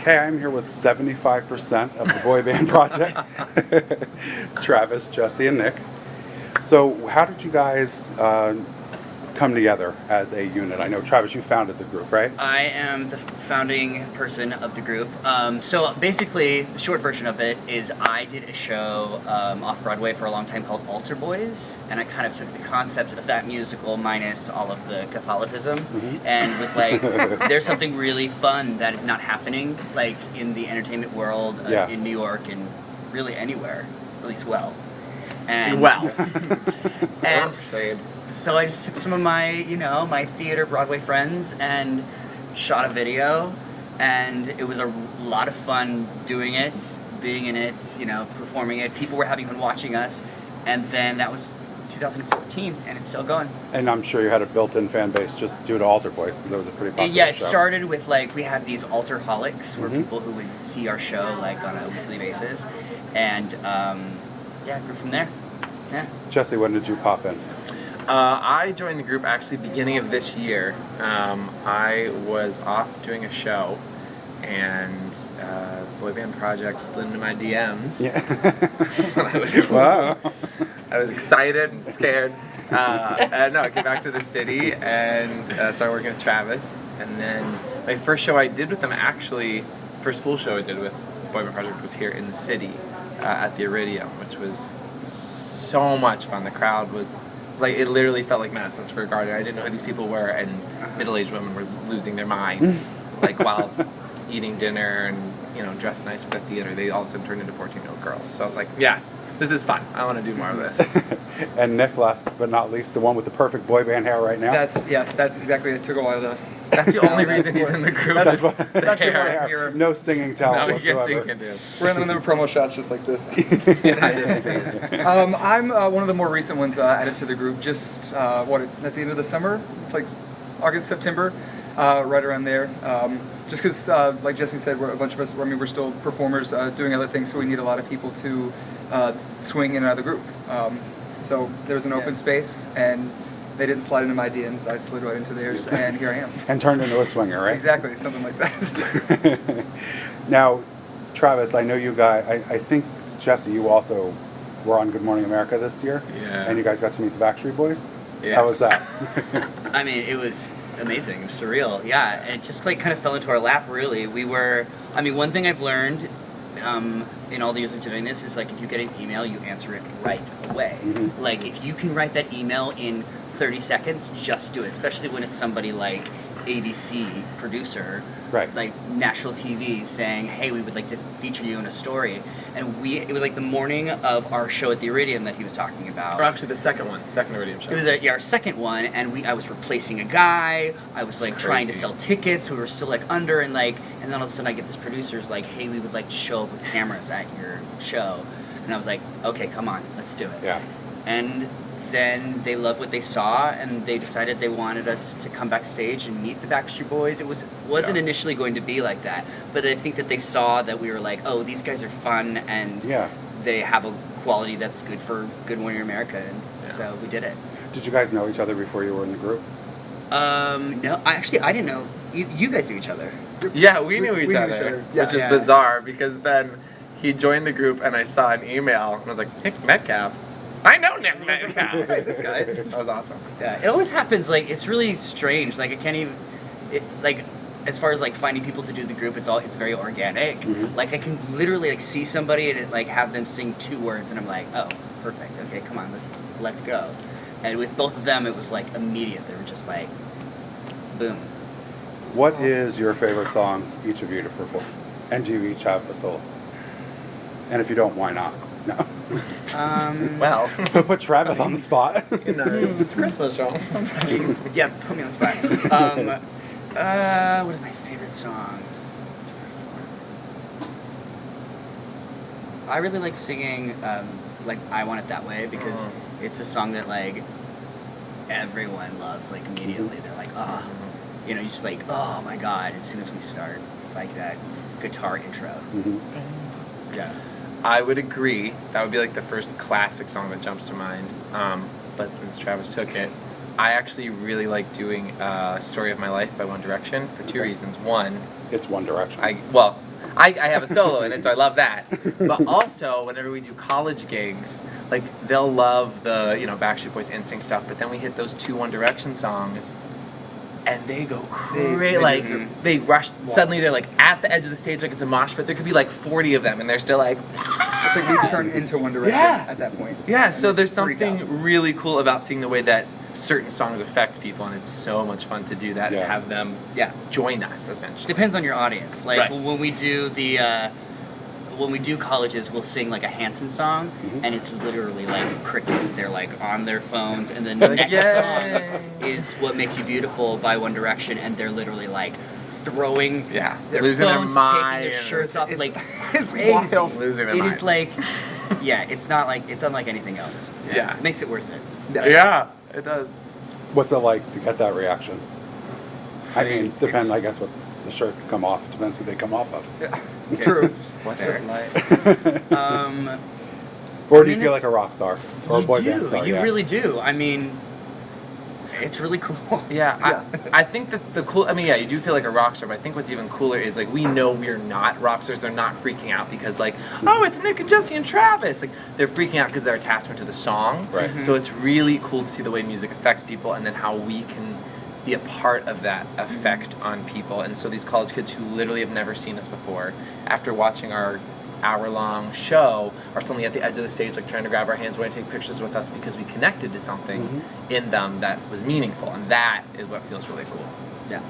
Okay, I'm here with 75% of the boy band project. Travis, Jesse, and Nick. So how did you guys come together as a unit? I know, Travis, you founded the group, right? I am the founding person of the group. So basically, the short version of it is I did a show off Broadway for a long time called Altar Boys, and I kind of took the concept of that musical minus all of the Catholicism, and was like, there's something really fun that is not happening like in the entertainment world in New York and really anywhere, at least and so I just took some of my, my theater Broadway friends and shot a video, and it was a lot of fun doing it, being in it, performing it. People were having fun watching us, and then that was 2014, and it's still going. And I'm sure you had a built-in fan base just due to Altar Boys, because it was a pretty popular show. It show. started with, we have these altar-holics, where people who would see our show, on a weekly basis, and, it grew from there. Yeah. Jesse, when did you pop in? I joined the group actually beginning of this year. I was off doing a show, and Boyband Project slid into my DMs. Yeah. I was excited and scared. I came back to the city and started working with Travis. And then my first show I did with them, first full show I did with Boyband Project was here in the city at the Iridium, which was so much fun. The crowd was it literally felt like Madison Square Garden. I didn't know who these people were, and middle-aged women were losing their minds, while eating dinner and dressed nice for the theater. They all of a sudden turned into 14-year-old girls. So I was like, yeah, this is fun. I want to do more of this. And Nick, last but not least, the one with the perfect boy band hair right now. That's exactly. It took a while to. That's the only reason he's in the group. That's just hair. No singing talent whatsoever. We're in the promo shots just like this. Yeah, I'm one of the more recent ones added to the group. Just at the end of the summer, like August, September, right around there. Just because, like Jesse said, a bunch of us. We're still performers doing other things, so we need a lot of people to swing in and out of the group. So there was an open space, and they didn't slide into my DMs. I slid right into theirs, and here I am. And turned into a swinger, right? Exactly, something like that. Now, Travis, I know you guys, I think, Jesse, you also were on Good Morning America this year. Yeah. And you guys got to meet the Backstreet Boys? Yes. How was that? I mean, it was amazing, surreal, yeah. And it just kind of fell into our lap, really. One thing I've learned in all the years of doing this is if you get an email, you answer it right away. If you can write that email in 30 seconds, just do it, especially when it's somebody like ABC producer, right, like national TV, saying, hey, we would like to feature you in a story. And it was the morning of our show at the Iridium that he was talking about. Or actually the second Iridium show. It was our second one, and I was replacing a guy. I was trying to sell tickets. We were still under, and then all of a sudden I get this producer's hey, we would like to show up with cameras at your show. And I was like, okay, come on, let's do it. Yeah. And then they loved what they saw, and they decided they wanted us to come backstage and meet the Backstreet Boys. It wasn't initially going to be like that, but I think that they saw that we were oh, these guys are fun, and they have a quality that's good for Good Morning America, and so we did it. Did you guys know each other before you were in the group? No, I didn't know. You guys knew each other. Yeah, we knew each other, which is bizarre, because then he joined the group, and I saw an email, and I was like, Nick Metcalf? I know Nick Metcalf. This guy. That was awesome. Yeah, it always happens. It's really strange. I can't even. As far as finding people to do the group, it's very organic. I can literally see somebody and have them sing 2 words, and I'm like, oh, perfect. Okay, come on, let's go. And with both of them, it was immediate. They were just boom. What is your favorite song, each of you, to perform? And do you each have a solo? And if you don't, why not? No. Well, put Travis on the spot. It's a Christmas show. Yeah, put me on the spot. What is my favorite song? I really like singing I Want It That Way, because it's a song that everyone loves immediately. They're oh, you just oh my god, as soon as we start that guitar intro. Yeah. I would agree. That would be the first classic song that jumps to mind. But since Travis took it, I actually really like doing Story of My Life by One Direction for 2 reasons. One, it's One Direction. I have a solo in it, so I love that. But also, whenever we do college gigs, like they'll love the Backstreet Boys, NSYNC stuff, but then we hit those 2 One Direction songs, and they go crazy. Like they rush. Suddenly they're like at the edge of the stage, like it's a mosh pit. There could be like 40 of them, and they're still like. It's like we turn into One Direction at that point. Yeah. So there's something really cool about seeing the way that certain songs affect people, and it's so much fun to do that and have them join us essentially. Depends on your audience. Like Right. when we do colleges, we'll sing like a Hanson song, and it's literally like crickets. They're like on their phones, and then the next song is "What Makes You Beautiful" by One Direction, and they're literally like throwing their losing phones, their taking mind. their shirts off, like It's crazy. wild. Losing their It mind. is like, it's not like it's unlike anything else. Yeah. It makes it worth it. Yeah, it does. What's it like to get that reaction? I mean, It's- depends, I guess, what the shirts come off. Depends who they come off of. Yeah. True. What's Fair. it like? Or do you mean, feel it's- like a rock star or a boy band star? You really do. I mean, it's really cool. Yeah, I think that the cool. I mean, yeah, you do feel like a rock star, but I think what's even cooler is like we know we're not rock stars. They're not freaking out because like, oh, it's Nick and Jesse and Travis. Like they're freaking out because their attachment to the song. Right. So it's really cool to see the way music affects people, and then how we can be a part of that effect on people. And so these college kids who literally have never seen us before, after watching our hour-long show, are suddenly at the edge of the stage, like trying to grab our hands, wanting to take pictures with us because we connected to something in them that was meaningful, and that is what feels really cool. Yeah.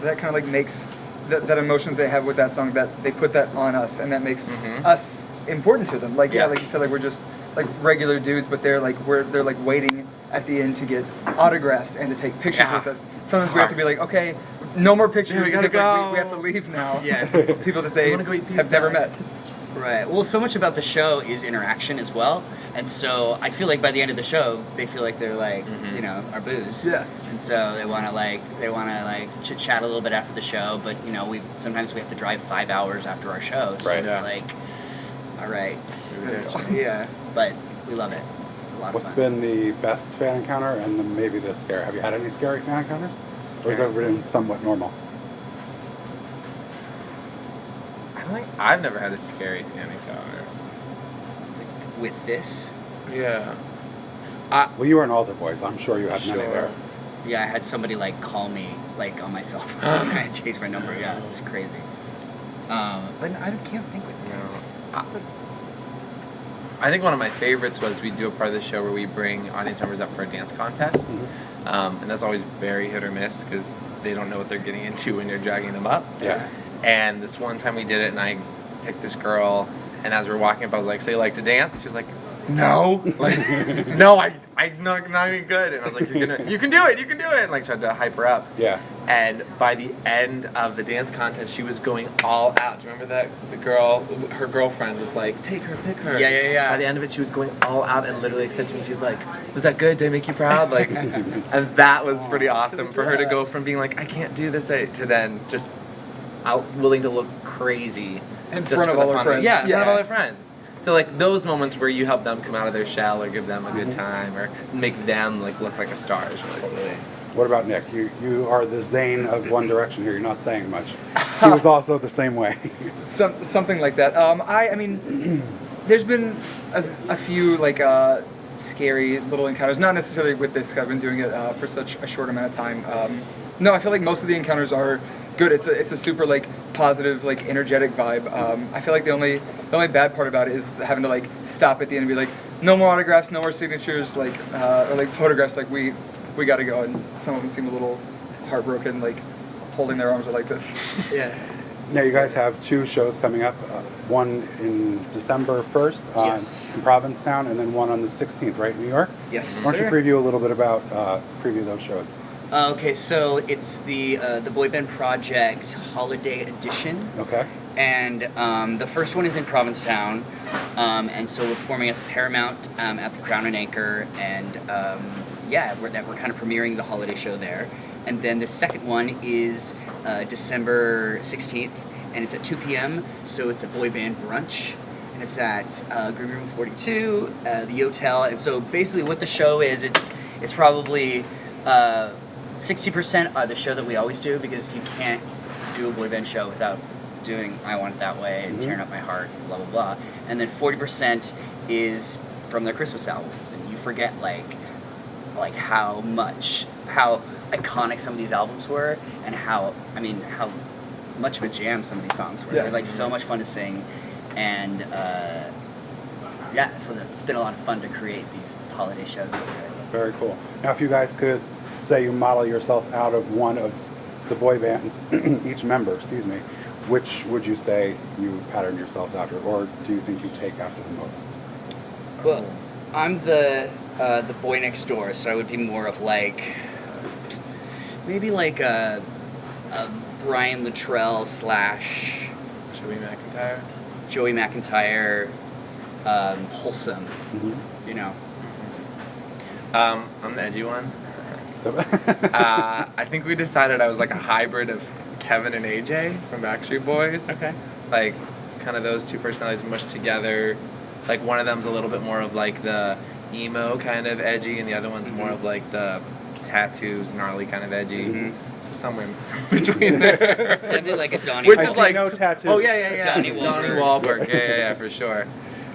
That kind of like makes that emotion they have with that song, that they put that on us, and that makes us important to them. Like like you said, like we're just like regular dudes, but they're like they're like waiting at the end to get autographs and to take pictures with us. Sometimes we have to be like, okay, no more pictures. We gotta because, like, go. we have to leave now. Yeah. People that they wanna go eat have pizza. never met. Right. Well, so much about the show is interaction as well, and so I feel like by the end of the show, they feel like they're like, our booze. Yeah. And so they want to chit chat a little bit after the show, but sometimes we have to drive 5 hours after our show, so Right. it's Yeah. like, all right, Yeah. but we love it. It's a lot of What's fun. been the best fan encounter and then maybe the scare? Have you had any scary fan encounters? Or is that been somewhat normal? I don't think I've never had a scary fan encounter. With this? Yeah. Well, you were an Altar Boys. I'm sure you had many Sure. there. Yeah, I had somebody like call me like on my cell phone. I changed my number. Yeah, it was crazy. But I can't think with this. I think one of my favorites was we do a part of the show where we bring audience members up for a dance contest. And that's always very hit or miss because they don't know what they're getting into when you're dragging them up. Yeah. And this one time we did it, and I picked this girl, and as we were walking up, I was like, so you like to dance? She was like, no. Like, no, I'm not even good. And I was like, you can do it, and like tried to hype her up. Yeah. And by the end of the dance contest, she was going all out. Do you remember that? The girl, her girlfriend was like, take her, pick her. Yeah. By the end of it, she was going all out and literally said to me, she was like, was that good? Did I make you proud? Like, and that was pretty awesome for her to go from being like, I can't do this, to then just out willing to look crazy. In just front of for the all her fun of it. friends. Yeah, in front of Yeah. all their friends. So like those moments where you help them come out of their shell or give them a good time or make them like look like a star is really cool. What about Nick? You are the Zayn of One Direction here. You're not saying much. He was also the same way. Something like that. I mean, there's been a few like scary little encounters. Not necessarily with this. I've been doing it for such a short amount of time. No, I feel like most of the encounters are good. It's a super like positive, like energetic vibe. I feel like the only bad part about it is having to like stop at the end and be like, no more autographs, no more signatures, like or like photographs. Like we got to go. And some of them seem a little heartbroken, like holding their arms like this. Yeah. Now you guys have 2 shows coming up. One in December 1st Yes. in Provincetown, and then one on the 16th, right, in New York. Yes. Why don't you sir. preview a little bit about those shows? Okay, so it's the Boyband Project Holiday Edition, Okay. and the first one is in Provincetown, and so we're performing at the Paramount at the Crown and Anchor, and we're kind of premiering the holiday show there. And then the second one is December 16th, and it's at 2 p.m., so it's a boy band brunch, and it's at Green Room 42, the Yotel. And so basically what the show is, it's probably 60% the show that we always do, because you can't do a boy band show without doing I Want It That Way and Mhm. Tearing Up My Heart, blah, blah, blah. And then 40% is from their Christmas albums. And you forget, like how iconic some of these albums were and how much of a jam some of these songs were. Yeah. They're, like, so much fun to sing. And, yeah, so it's been a lot of fun to create these holiday shows. Very cool. Now, if you guys could say you model yourself out of one of the boy bands, each member, excuse me, which would you say you pattern yourself after, or do you think you take after the most? Cool. I'm the boy next door, so I would be more of like maybe like a Brian Luttrell / Joey McIntyre. Joey McIntyre, wholesome, Mhm. you know. I'm the edgy one. I think we decided I was like a hybrid of Kevin and AJ from Backstreet Boys. Okay. Like, kind of those two personalities mushed together. Like, one of them's a little bit more of like the emo kind of edgy, and the other one's more of like the tattoos, gnarly kind of edgy. Mhm. So somewhere in between there. It's definitely like a Donnie. Which I is see like no tattoos. Oh yeah. Donnie Donnie Wahlberg. Wahlberg. Yeah, for sure.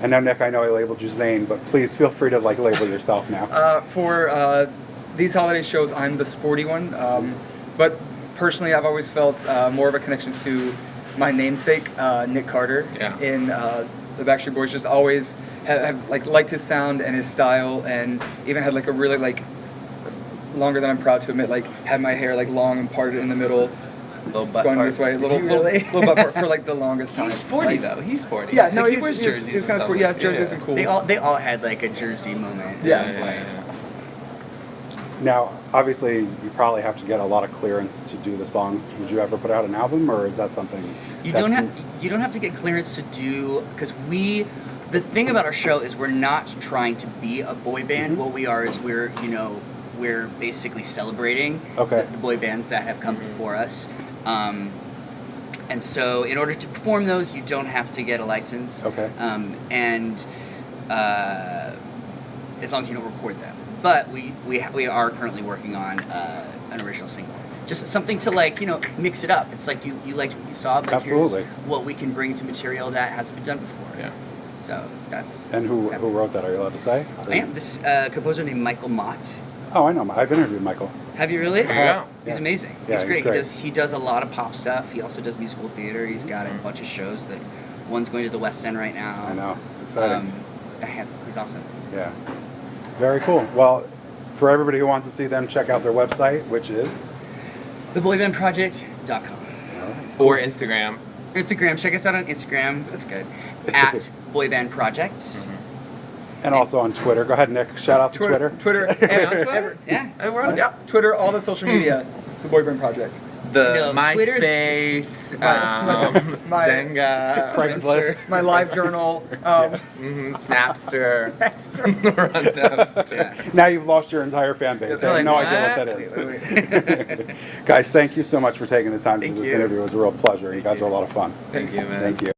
And now, Nick, I know I labeled you Zane, but please feel free to like label yourself now. For these holiday shows, I'm the sporty one. But personally, I've always felt more of a connection to my namesake, Nick Carter. Yeah. In the Backstreet Boys, just always have liked his sound and his style, and even had like a really longer than I'm proud to admit, had my hair long and parted in the middle, Little butt going part. this way, Did you really? little butt part for the longest time. He's sporty Like, though. He's sporty. Yeah, no, Like, he he's wears jerseys. He's and kind of stuff sporty. Yeah, like- jerseys are cool. They all had like a Jersey moment. Yeah. Now, obviously, you probably have to get a lot of clearance to do the songs. Would you ever put out an album, or is that something You that's don't have to get clearance to do, because the thing about our show is we're not trying to be a boy band. Mhm. What we are is we're basically celebrating Okay. the boy bands that have come before us. And so in order to perform those, you don't have to get a license. Okay. And as long as you don't record them. But we are currently working on an original single. Just something to mix it up. It's like you liked what you saw, but Absolutely. here's what we can bring to material that hasn't been done before. Yeah. So that's. And who that's happening. wrote that? Are you allowed to say? I am this composer named Michael Mott. Oh, I know. I've interviewed Michael. Have you really? There you go. He's Yeah. amazing. Yeah, He's he's great. great. He does a lot of pop stuff. He also does musical theater. He's got a bunch of shows that one's going to the West End right now. I know. It's exciting. He's awesome. Yeah. Very cool. Well, for everybody who wants to see them, check out their website, which is. TheBoybandProject.com. All right. Or Instagram. Instagram. Check us out on Instagram. That's good. At Boyband Project. And also on Twitter. Go ahead, Nick. Shout out to Twitter. Twitter, on Twitter? Yeah. Hey, we're on. Yeah. Twitter, all the social media, the Boyband Project. The No, Twitter's- MySpace, my- Zenga, Craigslist. My live journal. Napster. We're on Napster. Now you've lost your entire fan base. I have no idea what that is. Wait. Guys, thank you so much for taking the time to do Thank this you. interview. It was a real pleasure. You guys are a lot of fun. Thank you, man. Thank you.